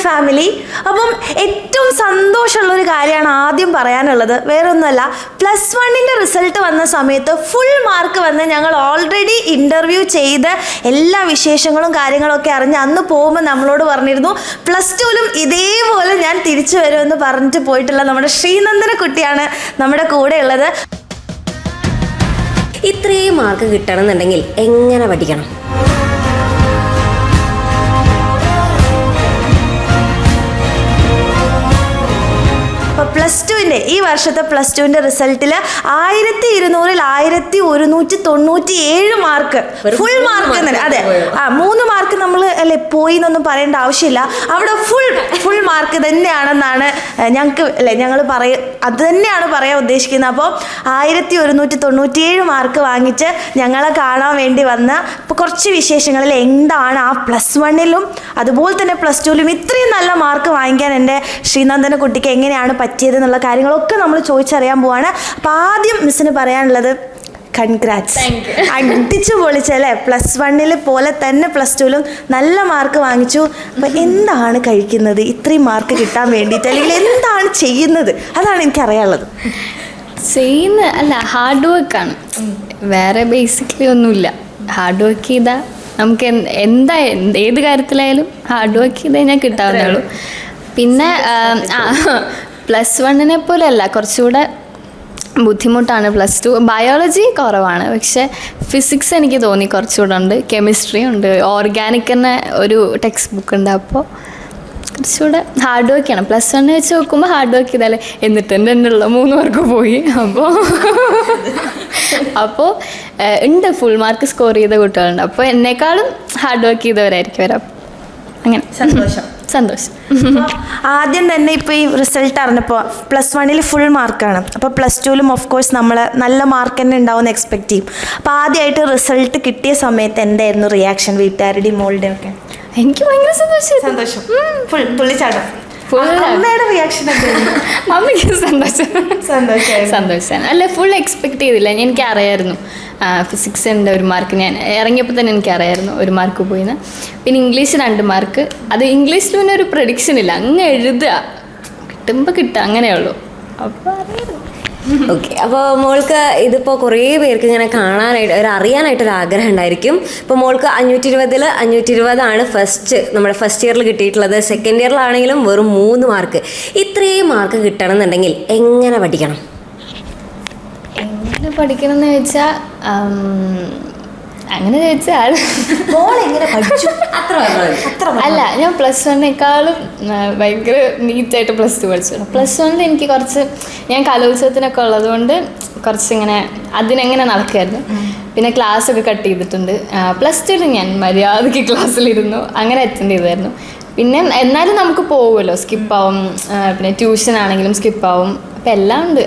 Family. അപ്പം ഏറ്റവും സന്തോഷമുള്ളൊരു കാര്യമാണ് ആദ്യം പറയാനുള്ളത്. വേറൊന്നുമല്ല, +1 റിസൾട്ട് വന്ന സമയത്ത് ഫുൾ മാർക്ക് വന്ന് ഞങ്ങൾ ഓൾറെഡി ഇൻ്റർവ്യൂ ചെയ്ത് എല്ലാ വിശേഷങ്ങളും കാര്യങ്ങളൊക്കെ അറിഞ്ഞ് അന്ന് പോകുമ്പോൾ നമ്മളോട് പറഞ്ഞിരുന്നു +2ലും ഇതേപോലെ ഞാൻ തിരിച്ചു വരുമെന്ന് പറഞ്ഞിട്ട് പോയിട്ടുള്ള നമ്മുടെ ശ്രീനന്ദന കുട്ടിയാണ് നമ്മുടെ കൂടെ ഉള്ളത്. ഇത്രയും മാർക്ക് കിട്ടണമെന്നുണ്ടെങ്കിൽ എങ്ങനെ പഠിക്കണം? +2 ഈ വർഷത്തെ +2 റിസൾട്ടിൽ 1200-ൽ 1197 മാർക്ക്, ഫുൾ മാർക്ക് തന്നെ. അതെ, 3 മാർക്ക് നമ്മൾ അല്ലെ പോയി എന്നൊന്നും പറയേണ്ട ആവശ്യമില്ല. അവിടെ ഫുൾ മാർക്ക് തന്നെയാണെന്നാണ് ഞങ്ങൾക്ക് അല്ലെ ഞങ്ങൾ അത് തന്നെയാണ് പറയാൻ ഉദ്ദേശിക്കുന്നത്. അപ്പോൾ 1197 മാർക്ക് വാങ്ങിച്ച് ഞങ്ങളെ കാണാൻ വേണ്ടി വന്ന ഇപ്പോൾ കുറച്ച് വിശേഷങ്ങളിൽ എന്താണ് ആ +1ലും അതുപോലെ തന്നെ +2ലും ഇത്രയും നല്ല മാർക്ക് വാങ്ങിക്കാൻ എൻ്റെ ശ്രീനന്ദന കുട്ടിക്ക് എങ്ങനെയാണ് പറ്റിയതെന്നുള്ള കാര്യങ്ങളൊക്കെ നമ്മൾ ചോദിച്ചറിയാൻ പോവാണ്. അപ്പോൾ ആദ്യം മിസ്സിന് പറയാനുള്ളത് കൺഗ്രാറ്റ്സ്, അടിച്ചു പൊളിച്ചല്ലേ. +1 പോലെ തന്നെ +2ലും നല്ല മാർക്ക് വാങ്ങിച്ചു. അപ്പോൾ എന്താണ് കഴിക്കുന്നത് ഇത്രയും മാർക്ക് കിട്ടാൻ വേണ്ടിയിട്ട്, അല്ലെങ്കിൽ എന്താണ് ചെയ്യുന്നത്? അതാണ് എനിക്കറിയാനുള്ളത്. അല്ല, ഹാർഡ് വർക്കാണ്, വേറെ ബേസിക്കലി ഒന്നുമില്ല. ഹാർഡ് വർക്ക് ചെയ്താൽ നമുക്ക് ഏത് കാര്യത്തിലായാലും ഹാർഡ് വർക്ക് ചെയ്ത് കഴിഞ്ഞാൽ കിട്ടാവുന്നേ ഉള്ളൂ. പിന്നെ +1 പോലെയല്ല, കുറച്ചുകൂടെ ബുദ്ധിമുട്ടാണ് +2. ബയോളജി കുറവാണ്, പക്ഷേ ഫിസിക്സ് എനിക്ക് തോന്നി കുറച്ചുകൂടെ ഉണ്ട്, കെമിസ്ട്രി ഉണ്ട്, ഓർഗാനിക് തന്നെ ഒരു ടെക്സ്റ്റ് ബുക്ക് ഉണ്ട്. അപ്പോൾ കുറച്ചുകൂടെ ഹാർഡ് വർക്ക് ചെയ്യണം. +1 വെച്ച് നോക്കുമ്പോൾ ഹാർഡ് വർക്ക് ചെയ്താലേ, എന്നിട്ട് എൻ്റെ ഉള്ള 3 മാർക്ക് പോയി. അപ്പോൾ ഉണ്ട്, ഫുൾ മാർക്ക് സ്കോർ ചെയ്ത കുട്ടികളുണ്ട്. അപ്പോൾ എന്നെക്കാളും ഹാർഡ് വർക്ക് ചെയ്തവരായിരിക്കും അവർ. അങ്ങനെ സന്തോഷം. ആദ്യം തന്നെ ഇപ്പോൾ ഈ റിസൾട്ട് അറിഞ്ഞപ്പോൾ +1 ഫുൾ മാർക്കാണ്. അപ്പോൾ +2ലും ഓഫ് കോഴ്സ് നമ്മൾ നല്ല മാർക്ക് തന്നെ ഉണ്ടാവുമെന്ന് എക്സ്പെക്ട് ചെയ്യും. അപ്പോൾ ആദ്യമായിട്ട് റിസൾട്ട് കിട്ടിയ സമയത്ത് എന്തായിരുന്നു റിയാക്ഷൻ വീട്ടുകാരുടെയും മോളുടെയും ഒക്കെ? എനിക്ക് ഭയങ്കര സന്തോഷം. തുള്ളിച്ചാട്ടം. അമ്മയുടെ റിയാക്ഷൻ അമ്മയ്ക്ക് സന്തോഷമാണ്. അല്ല, ഫുൾ എക്സ്പെക്ട് ചെയ്തില്ല. എനിക്ക് അറിയായിരുന്നു ഫിസിക്സിൻ്റെ 1 മാർക്ക്, ഞാൻ ഇറങ്ങിയപ്പോൾ തന്നെ എനിക്കറിയായിരുന്നു 1 മാർക്ക് പോയിന്ന്. പിന്നെ ഇംഗ്ലീഷ് 2 മാർക്ക്. അത് ഇംഗ്ലീഷിൽ പിന്നെ ഒരു പ്രഡിക്ഷൻ ഇല്ല, അങ്ങ് എഴുതുക, കിട്ടുമ്പോൾ കിട്ടുക, അങ്ങനെയുള്ളൂ. അപ്പോൾ അറിയായിരുന്നു. ഓക്കെ, അപ്പോൾ മോൾക്ക് ഇതിപ്പോൾ കുറേ പേർക്ക് ഇങ്ങനെ കാണാനായിട്ട് അറിയാനായിട്ടൊരു ആഗ്രഹം ഉണ്ടായിരിക്കും. ഇപ്പോൾ മോൾക്ക് 520-ൽ 520 നമ്മുടെ ഫസ്റ്റ് ഇയറിൽ കിട്ടിയിട്ടുള്ളത്. സെക്കൻഡ് ഇയറിലാണെങ്കിലും വെറും 3 മാർക്ക്. ഇത്രയും മാർക്ക് കിട്ടണം എന്നുണ്ടെങ്കിൽ എങ്ങനെ പഠിക്കണം? എങ്ങനെ പഠിക്കണം എന്ന് ചോദിച്ചാൽ, അങ്ങനെ ചോദിച്ചാൽ എങ്ങനെ പഠിച്ചു? അല്ല, ഞാൻ +1 ഭയങ്കര നീറ്റായിട്ട് +2 പഠിച്ചു. +1 എനിക്ക് കുറച്ച്, ഞാൻ കലോത്സവത്തിനൊക്കെ ഉള്ളതുകൊണ്ട് കുറച്ചിങ്ങനെ അതിനെങ്ങനെ നടക്കുമായിരുന്നു. പിന്നെ ക്ലാസ്സൊക്കെ കട്ട് ചെയ്തിട്ടുണ്ട്. +2 ഞാൻ മര്യാദയ്ക്ക് ക്ലാസ്സിലിരുന്നു, അങ്ങനെ അറ്റൻഡ് ചെയ്തായിരുന്നു. പിന്നെ എന്നാലും നമുക്ക് പോകുമല്ലോ, സ്കിപ്പാവും. പിന്നെ ട്യൂഷൻ ആണെങ്കിലും സ്കിപ്പാവും. അപ്പം എല്ലാം ഉണ്ട്.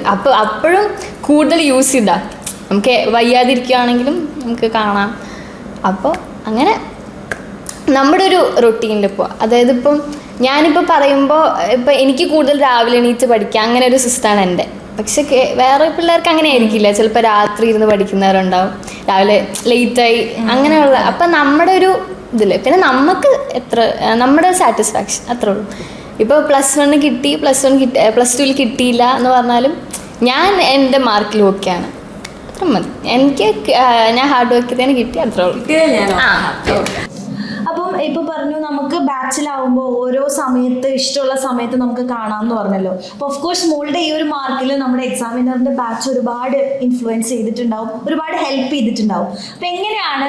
അപ്പോഴും കൂടുതൽ യൂസ് ചെയ്താൽ നമുക്ക് വയ്യാതിരിക്കുകയാണെങ്കിലും നമുക്ക് കാണാം. അപ്പോൾ അങ്ങനെ നമ്മുടെ ഒരു റൊട്ടീനിൽ പോവാം. അതായത് ഇപ്പം ഞാനിപ്പോൾ പറയുമ്പോൾ ഇപ്പം എനിക്ക് കൂടുതൽ രാവിലെ എണീറ്റ് പഠിക്കുക, അങ്ങനെ ഒരു സിസ്റ്റമാണ് എൻ്റെ. പക്ഷെ വേറെ പിള്ളേർക്ക് അങ്ങനെ ആയിരിക്കില്ല. ചിലപ്പോൾ രാത്രി ഇരുന്ന് പഠിക്കുന്നവരുണ്ടാവും, രാവിലെ ലേറ്റായി, അങ്ങനെയുള്ള. അപ്പം നമ്മുടെ ഒരു ഇതിൽ പിന്നെ നമുക്ക് നമ്മുടെ സാറ്റിസ്ഫാക്ഷൻ അത്രേ ഉള്ളൂ. ഇപ്പോൾ +1 കിട്ടി, +2ൽ കിട്ടിയില്ല എന്ന് പറഞ്ഞാലും ഞാൻ എൻ്റെ മാർക്കിൽ ഓക്കെയാണ്, അത്ര മതി. ഞാൻ ഹാർഡ് വർക്ക് ചെയ്തതിന് കിട്ടി, അത്രേ ഉള്ളൂ. അപ്പം ഇപ്പോൾ പറഞ്ഞു നമുക്ക് ബാച്ചിലാവുമ്പോൾ ഓരോ സമയത്ത് ഇഷ്ടമുള്ള സമയത്ത് നമുക്ക് കാണാമെന്ന് പറഞ്ഞല്ലോ. അപ്പോൾ ഓഫ് കോഴ്സ് മോളുടെ ഈ ഒരു മാർക്കിൽ നമ്മുടെ എക്സാമിനറിൻ്റെ ബാച്ച് ഒരുപാട് ഇൻഫ്ലുവൻസ് ചെയ്തിട്ടുണ്ടാവും, ഒരുപാട് ഹെൽപ്പ് ചെയ്തിട്ടുണ്ടാവും. അപ്പോൾ എങ്ങനെയാണ്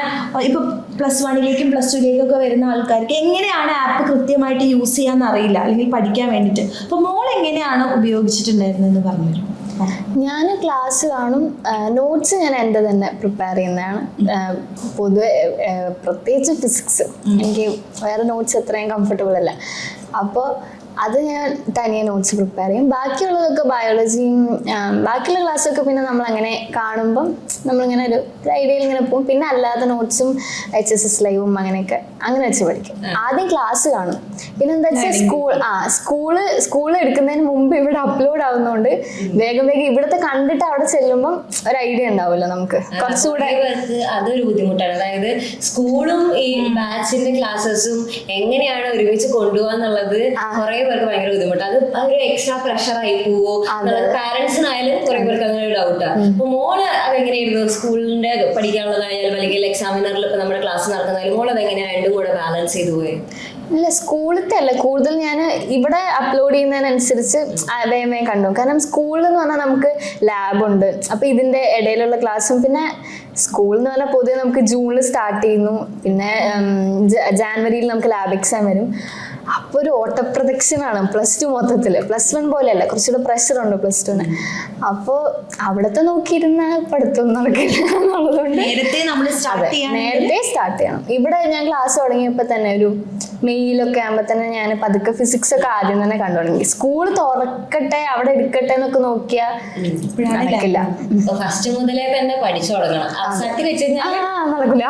ഇപ്പോൾ +1ലേക്കും +2ലേക്കൊക്കെ വരുന്ന ആൾക്കാർക്ക് എങ്ങനെയാണ് ആപ്പ് കൃത്യമായിട്ട് യൂസ് ചെയ്യാമെന്ന് അറിയില്ല, അല്ലെങ്കിൽ പഠിക്കാൻ വേണ്ടിയിട്ട്. അപ്പോൾ മോൾ എങ്ങനെയാണ് ഉപയോഗിച്ചിട്ടുണ്ടായിരുന്നതെന്ന് പറഞ്ഞുതരും. ഞാൻ ക്ലാസ് കാണും, നോട്ട്സ് ഞാൻ എൻ്റെ തന്നെ പ്രിപ്പയർ ചെയ്യുന്നതാണ്. പൊതുവെ പ്രത്യേകിച്ച് ഫിസിക്സ് എനിക്ക് വേറെ നോട്ട്സ് അത്രയും കംഫർട്ടബിൾ അല്ല. അപ്പോൾ അത് ഞാൻ തനിയെ നോട്ട്സ് പ്രിപ്പയർ ചെയ്യും. ബാക്കിയുള്ളതൊക്കെ ബയോളജിയും ബാക്കിയുള്ള ക്ലാസ്സൊക്കെ പിന്നെ നമ്മൾ അങ്ങനെ കാണുമ്പം നമ്മളിങ്ങനെ ഒരു ഐഡിയയിൽ ഇങ്ങനെ പോകും. പിന്നെ അല്ലാതെ നോട്ട്സും HSS ലൈവും അങ്ങനെയൊക്കെ അങ്ങനെ വെച്ച് പഠിക്കും. ആദ്യം ക്ലാസ് കാണും. പിന്നെ എന്താ വെച്ചാൽ സ്കൂള് എടുക്കുന്നതിന് മുമ്പ് ഇവിടെ അപ്ലോഡ് ആവുന്നതുകൊണ്ട് വേഗം ഇവിടുത്തെ കണ്ടിട്ട് അവിടെ ചെല്ലുമ്പം ഒരു ഐഡിയ ഉണ്ടാവുമല്ലോ നമുക്ക് കുറച്ചുകൂടെ. അതൊരു ബുദ്ധിമുട്ടാണ്. അതായത് സ്കൂളും ഈ ബാച്ചിന്റെ ക്ലാസ്സസും എങ്ങനെയാണ് ഒരുമിച്ച് കൊണ്ടുപോകാന്നുള്ളത് കുറെ പേർക്ക് ഭയങ്കര ബുദ്ധിമുട്ടാണ്. അത് ഒരു എക്സ്ട്രാ പ്രഷർ ആയി പോവോ എന്നുള്ളത് പാരന്റ്സിനായാലും കുറെ പേർക്ക് അങ്ങനെ ഒരു ഡൗട്ടാണ്. അപ്പൊ മോള് അതെങ്ങനെയായിരുന്നു സ്കൂളിന്റെ പഠിക്കാനുള്ളതായാലും അല്ലെങ്കിൽ എക്സാമിനറിൽ ഇപ്പൊ നമ്മുടെ ക്ലാസ് നടക്കുന്നതായാലും മോൾ അതെങ്ങനെയാണ് രണ്ടും കൂടെ ബാലൻസ് ചെയ്തു പോയി? ഇല്ല, സ്കൂളിലത്തെ അല്ല, കൂടുതൽ ഞാൻ ഇവിടെ അപ്ലോഡ് ചെയ്യുന്നതിനനുസരിച്ച് വേഗം കണ്ടു. കാരണം സ്കൂളിൽ എന്ന് പറഞ്ഞാൽ നമുക്ക് ലാബുണ്ട്. അപ്പോൾ ഇതിൻ്റെ ഇടയിലുള്ള ക്ലാസ്സും പിന്നെ സ്കൂൾ എന്ന് പറഞ്ഞാൽ പൊതുവെ നമുക്ക് ജൂണിൽ സ്റ്റാർട്ട് ചെയ്യുന്നു. പിന്നെ ജാനുവരിയിൽ നമുക്ക് ലാബ് എക്സാം വരും. അപ്പോൾ ഒരു ഓട്ടപ്രദക്ഷിണാണ് +2 മൊത്തത്തിൽ. +1 പോലെയല്ല, കുറച്ചുകൂടെ പ്രഷറുണ്ട് +2. അപ്പോൾ അവിടുത്തെ നോക്കിയിരുന്ന പഠിത്തം നടക്കില്ല എന്നുള്ളതുകൊണ്ട് നേരത്തെ സ്റ്റാർട്ട് ചെയ്യണം. ഇവിടെ ഞാൻ ക്ലാസ് തുടങ്ങിയപ്പോൾ തന്നെ ഒരു മെയിലൊക്കെ ആകുമ്പോൾ തന്നെ ഞാൻ പതുക്കെ ഫിസിക്സ് ഒക്കെ ആദ്യം തന്നെ കണ്ടു തുടങ്ങി. സ്കൂൾ തുറക്കട്ടെ അവിടെ എടുക്കട്ടെ എന്നൊക്കെ നോക്കിയാൽ നടക്കില്ല. ഫസ്റ്റ് മുതലേ തന്നെ പഠിച്ചു തുടങ്ങണം. നടക്കില്ല.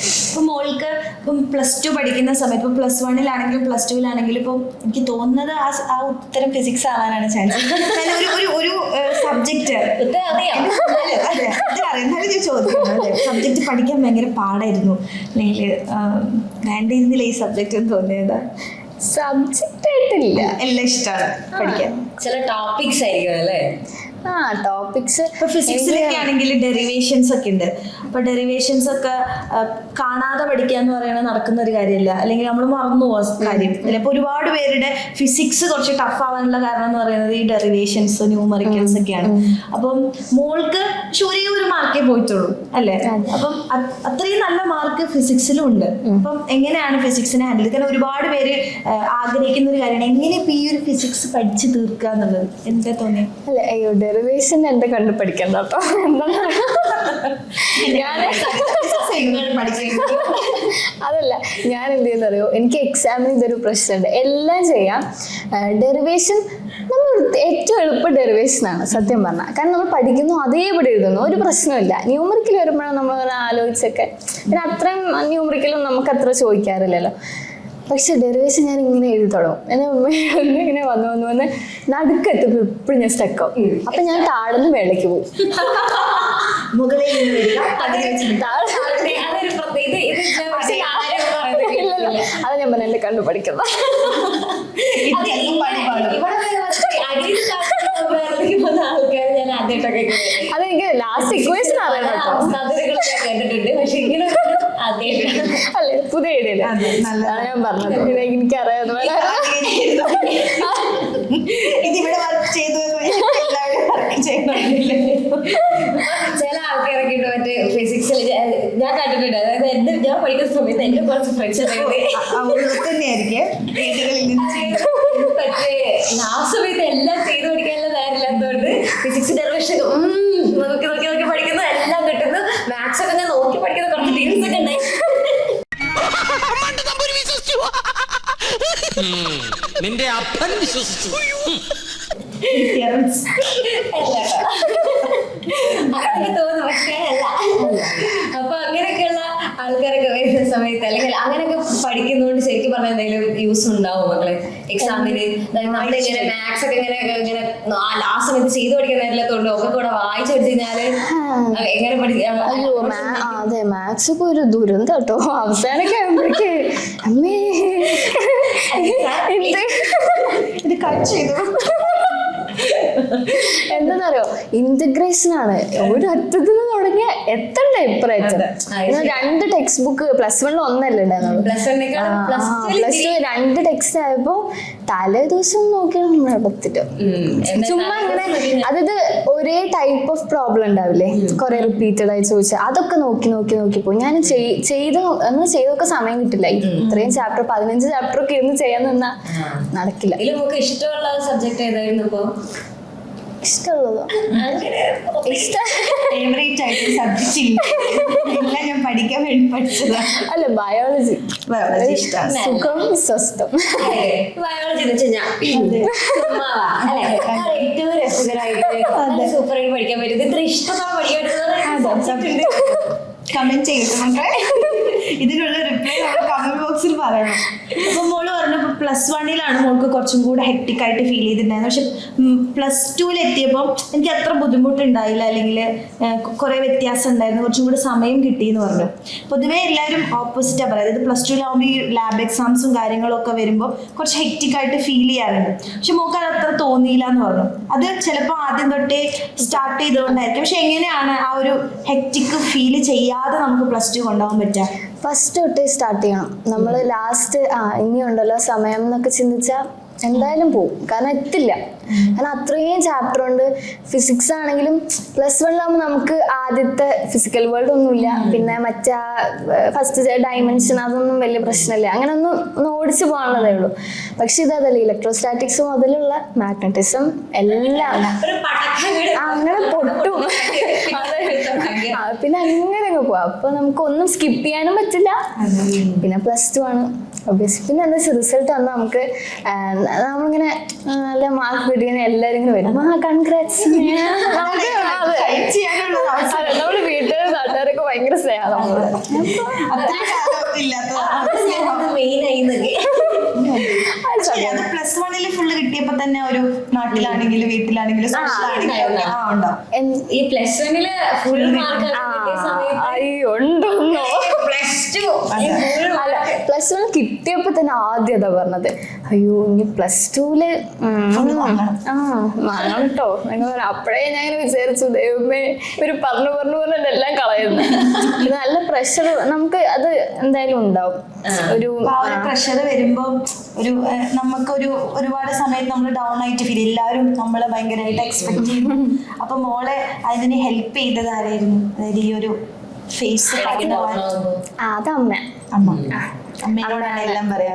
ഇപ്പൊ മോൾക്ക് ഇപ്പം +2 പഠിക്കുന്ന സമയത്ത് ഇപ്പം +1-ലാണെങ്കിലും +2-ലാണെങ്കിലും ഇപ്പം എനിക്ക് തോന്നുന്നത് ആ ഉത്തരം ഫിസിക്സ് ആവാനാണ് ചാൻസ്. ഒരു സബ്ജക്റ്റ് സബ്ജക്റ്റ് പഠിക്കാൻ ഭയങ്കര പാടായിരുന്നു, അല്ലെങ്കിൽ വേണ്ടിയിരുന്നില്ല ഈ സബ്ജക്റ്റ് എന്ന് തോന്നിയതാ? സബ്ജക്റ്റ് ആയിട്ടില്ല, എല്ലാം ഇഷ്ടമാണ് പഠിക്കാൻ. ചില ടോപ്പിക്സ് ആയിരിക്കും അല്ലേ? ടോപ്പിക്സ് ഇപ്പൊ ഫിസിക്സിലൊക്കെ ആണെങ്കിൽ ഡെറിവേഷൻസ് ഒക്കെ ഉണ്ട്. അപ്പൊ ഡെറിവേഷൻസ് ഒക്കെ കാണാതെ പഠിക്കുക എന്ന് പറയുന്നത് നടക്കുന്ന ഒരു കാര്യമില്ല, അല്ലെങ്കിൽ നമ്മൾ മറന്നു പോകുന്ന കാര്യം. ചിലപ്പോൾ ഒരുപാട് പേരുടെ ഫിസിക്സ് കുറച്ച് ടഫ് ആവാനുള്ള കാരണം എന്ന് പറയുന്നത് ഈ ഡെറിവേഷൻസ്, ന്യൂമറിക്കൽസ് ഒക്കെയാണ്. അപ്പം മോൾക്ക് ഒരേ ഒരു മാർക്കേ പോയിട്ടുള്ളൂ അല്ലേ? അപ്പം അത്രയും നല്ല മാർക്ക് ഫിസിക്സിലും ഉണ്ട്. അപ്പം എങ്ങനെയാണ് ഫിസിക്സിനെ ഹാൻഡിൽ? കാരണം ഒരുപാട് പേര് ആഗ്രഹിക്കുന്ന ഒരു കാര്യമാണ് എങ്ങനെ ഇപ്പൊ ഈ ഒരു ഫിസിക്സ് പഠിച്ചു തീർക്കുക എന്നുള്ളത്. എന്താ തോന്നിയത്? അല്ല, അയ്യോ ഡെറിവേഷൻ എന്റെ കണ്ട് പഠിക്കണ്ട കേട്ടോ. അതല്ല, ഞാൻ എന്ത് ചെയ്യുന്നറിയോ, എനിക്ക് എക്സാമിന് ഇതൊരു പ്രശ്നമുണ്ട്. എല്ലാം ചെയ്യാം, ഡെറിവേഷൻ നമ്മൾ ഏറ്റവും എളുപ്പം ഡെറിവേഷനാണ് സത്യം പറഞ്ഞാൽ. കാരണം നമ്മൾ പഠിക്കുന്നു അതേപടി എഴുതുന്നു, ഒരു പ്രശ്നമില്ല. ന്യൂമറിക്കൽ വരുമ്പോഴാണ് നമ്മൾ ആലോചിച്ചൊക്കെ, പിന്നെ അത്രയും ന്യൂമറിക്കലും നമുക്ക് അത്ര ചോദിക്കാറില്ലല്ലോ. പക്ഷെ ഡെറിവേഷൻ ഞാൻ ഇങ്ങനെ എഴുതി തുടങ്ങും. ഇങ്ങനെ വന്ന് നടുക്കെത്തുമ്പോൾ എപ്പോഴും ഞാൻ സ്റ്റക്കാവും. അപ്പൊ ഞാൻ താഴെന്ന് മേളയ്ക്ക് പോകും. അത് ഞാൻ പറഞ്ഞ എന്റെ കണ്ടു പഠിക്കുന്ന. അതെനിക്ക് ലാസ്റ്റ് ഇക്വേഷൻ അറിയാം അല്ലേ, പുതിയ ഐഡിയ ഞാൻ പറഞ്ഞത്. എനിക്കറിയാം ഇതിവിടെ വർക്ക് ചെയ്തു. ചില ആൾക്കാരൊക്കെ മറ്റേ ഫിസിക്സിൽ ഞാൻ കണ്ടിട്ടുണ്ട്. അതായത് ഞാൻ പഠിക്കുന്ന സമയത്ത് എന്റെ കുറച്ച് ഫ്രണ്ട്സ് തന്നെയായിരിക്കും പക്ഷേ ആ സമയത്ത് എല്ലാം ചെയ്ത് പഠിക്കാനുള്ള നേരമില്ലാത്തതുകൊണ്ട് ഫിസിക്സ് ഡെറിവേഷൻ നോക്കി നോക്കി നോക്കി പഠിക്കുന്നു, എല്ലാം കിട്ടുന്നു. മാത്സ് ഒക്കെ ഞാൻ നോക്കി പഠിക്കുന്ന കുറച്ച് ടീംസ് ഒക്കെ ഉണ്ടായി. നിന്റെ അപ്പൻ വിശ്വസിച്ചു. അങ്ങനെ തോന്നുന്നു, പക്ഷേ അല്ല. അപ്പൊ അങ്ങനെയൊക്കെയുള്ള ആൾക്കാരൊക്കെ വരുന്ന സമയത്ത് അല്ലെങ്കിൽ അങ്ങനെയൊക്കെ പഠിക്കുന്നതുകൊണ്ട് ശരിക്കും പറഞ്ഞാൽ എന്തെങ്കിലും യൂസ് ഉണ്ടാവും മക്കളെ എക്സാമിന്? നമ്മളിങ്ങനെ മാത്സ് ഒക്കെ ഇങ്ങനെ ആ സമയത്ത് ചെയ്ത് പഠിക്കാൻ നേരില്ലാത്തതുകൊണ്ട് ഒക്കെ കൂടെ വായിച്ചു പഠിച്ചു കഴിഞ്ഞാല് എങ്ങനെ പഠിക്കാം? അതെ, മാത്സ് ഒക്കെ ഒരു ദുരന്തം കേട്ടോ. അവസാനൊക്കെ ആകുമ്പോഴേക്ക് അമ്മേ ഇത് കട്ട് ചെയ്തു. എന്താന്നറിയോ, ഇന്റഗ്രേഷൻ ആണ് ഒരു അറ്റത്ത് നിന്ന് തുടങ്ങിയ എത്തണ്ട ഇപ്പറേറ്റം. 2 ടെക്സ്റ്റ് ബുക്ക് +1 ഒന്നല്ലേ ഉണ്ടായിരുന്നുള്ളൂ. +2 2 ടെക്സ്റ്റ് ആയപ്പോ തലേ ദിവസം നോക്കിയാണ് നമ്മൾ എടുത്തിട്ട് ചുമ്മാ അങ്ങനെ. അതായത് ഒരേ ടൈപ്പ് ഓഫ് പ്രോബ്ലം ഉണ്ടാവില്ലേ, കുറെ റിപ്പീറ്റഡ് ആയി ചോദിച്ചാൽ അതൊക്കെ നോക്കി പോയി. ഞാൻ ചെയ്തൊക്കെ സമയം കിട്ടില്ല. ഇത്രയും ചാപ്റ്റർ 15 ചാപ്റ്റർ ഒക്കെ ഇരുന്ന് ചെയ്യാൻ നിന്നാ നടക്കില്ല. നമുക്ക് ഇഷ്ടമുള്ള സബ്ജക്ട് ഏതായിരുന്നു? ഇപ്പൊ ഇഷ്ടമുള്ളതോ ഫേവറേറ്റ് ആയിട്ട് സബ്ജക്റ്റ് ഇല്ല, ഞാൻ പഠിക്കാൻ വേണ്ടി പഠിച്ചതാണ്. അല്ല ബയോളജി Biology ഇഷ്ടമാണ്. സുഖം സ്വസ്ഥം. ബയോളജി എന്ന് വെച്ച് കഴിഞ്ഞാൽ ഏറ്റവും രസകരമായിട്ട് സൂപ്പറായിട്ട് പഠിക്കാൻ പറ്റും. ഇത്ര ഇഷ്ടത്തോടെ പഠിക്കാൻ പറ്റുന്നത് കമന്റ് ചെയ്തിട്ടുണ്ട്. ഇതിനുള്ള റിപ്ലൈ നമ്മൾ കമന്റ് ബോക്സിൽ പറയണം. അപ്പൊ മോള് പറഞ്ഞപ്പോൾ +1 മോൾക്ക് കുറച്ചും കൂടെ ഹെക്ടിക് ആയിട്ട് ഫീൽ ചെയ്തിട്ടുണ്ടായിരുന്നു. പക്ഷെ +2 എത്തിയപ്പോൾ എനിക്ക് അത്ര ബുദ്ധിമുട്ടുണ്ടായില്ല, അല്ലെങ്കിൽ കുറെ വ്യത്യാസം ഉണ്ടായിരുന്നു, കുറച്ചും കൂടെ സമയം കിട്ടിയെന്ന് പറഞ്ഞു. പൊതുവേ എല്ലാവരും ഓപ്പോസിറ്റാണ് പറയുന്നത്. +2 ഈ ലാബ് എക്സാംസും കാര്യങ്ങളും ഒക്കെ വരുമ്പോൾ കുറച്ച് ഹെക്ടിക് ആയിട്ട് ഫീൽ ചെയ്യാറുണ്ട്. പക്ഷെ മോൾക്ക് അത് അത്ര തോന്നിയില്ല എന്ന് പറഞ്ഞു. അത് ചിലപ്പോൾ ആദ്യം തൊട്ടേ സ്റ്റാർട്ട് ചെയ്തുകൊണ്ടായിരിക്കും. പക്ഷെ എങ്ങനെയാണ് ആ ഒരു ഹെക്ടിക് ഫീൽ ചെയ്യാതെ നമുക്ക് +2 കൊണ്ടുപോകാൻ പറ്റുക? ഫസ്റ്റ് തൊട്ടേ സ്റ്റാർട്ട് ചെയ്യണം. നമ്മൾ ലാസ്റ്റ് ഇനിയുണ്ടല്ലോ സമയം എന്നൊക്കെ ചിന്തിച്ചാൽ എന്തായാലും പോവും. കാരണം എത്തില്ല. കാരണം അത്രയും ചാപ്റ്റർ ഉണ്ട്. ഫിസിക്സ് ആണെങ്കിലും +1 നമുക്ക് ആദ്യത്തെ ഫിസിക്കൽ വേൾഡ് ഒന്നുമില്ല. പിന്നെ മറ്റേ ഫസ്റ്റ് ഡയമെൻഷൻ അതൊന്നും വലിയ പ്രശ്നമില്ല. അങ്ങനെ ഒന്ന് ഓടിച്ചു പോകാനുള്ളതേ ഉള്ളൂ. പക്ഷെ ഇതല്ല, ഇലക്ട്രോസ്റ്റാറ്റിക്സ് മുതലുള്ള മാഗ്നറ്റിസം എല്ലാം അങ്ങനെ പൊട്ടും. പിന്നെ അങ്ങനെ അങ്ങ് പോവാം. അപ്പൊ നമുക്ക് ഒന്നും സ്കിപ്പ് ചെയ്യാനും പറ്റില്ല. പിന്നെ +2 ആണ് ഒബ്വിയസ്ലി. പിന്നെ എന്താ വെച്ചാൽ റിസൾട്ട് വന്നാൽ നമുക്ക് നമ്മളിങ്ങനെ നല്ല മാർക്ക് കിട്ടിയ എല്ലാവരും ഇങ്ങനെ വരും, കൺഗ്രാറ്റ്സ്. നമ്മള് വീട്ടുകാരും നാട്ടുകാരൊക്കെ ഭയങ്കര സ്നേഹം നമ്മളോട്. +1 ഫുള്ള് കിട്ടിയപ്പോ തന്നെ ഒരു നാട്ടിലാണെങ്കിലും വീട്ടിലാണെങ്കിലും ഈ +1 ഫുൾ മാർക്ക് ഉണ്ടോന്നോ +1 കിട്ടിയപ്പോ തന്നെ ആദ്യം അതാ പറഞ്ഞത്, അയ്യോ ഇനി +2 വാങ്ങണം കേട്ടോ എന്ന് പറയാം. അപ്പോഴേ ഞാൻ ഇങ്ങനെ വിചാരിച്ചു, ദൈവമേ ഇവര് പറഞ്ഞു എല്ലാം കളയുന്നു. ഇത് നല്ല പ്രഷർ നമുക്ക് അത് എന്തായാലും ഉണ്ടാവും. ഒരു പ്രഷർ വരുമ്പോ നമുക്കൊരു ഒരുപാട് സമയത്ത് നമ്മൾ ഡൗൺ ആയിട്ട് ഫീൽ, എല്ലാവരും നമ്മളെ ഭയങ്കരമായിട്ട് എക്സ്പെക്ട് ചെയ്യും. അപ്പൊ മോളെ അതിന് ഹെൽപ്പ് ചെയ്തത് ആരായിരുന്നു? അതായത് ഈ ഒരു ഫേസ് അത് അമ്മയോടാണ് എല്ലാം പറയാ.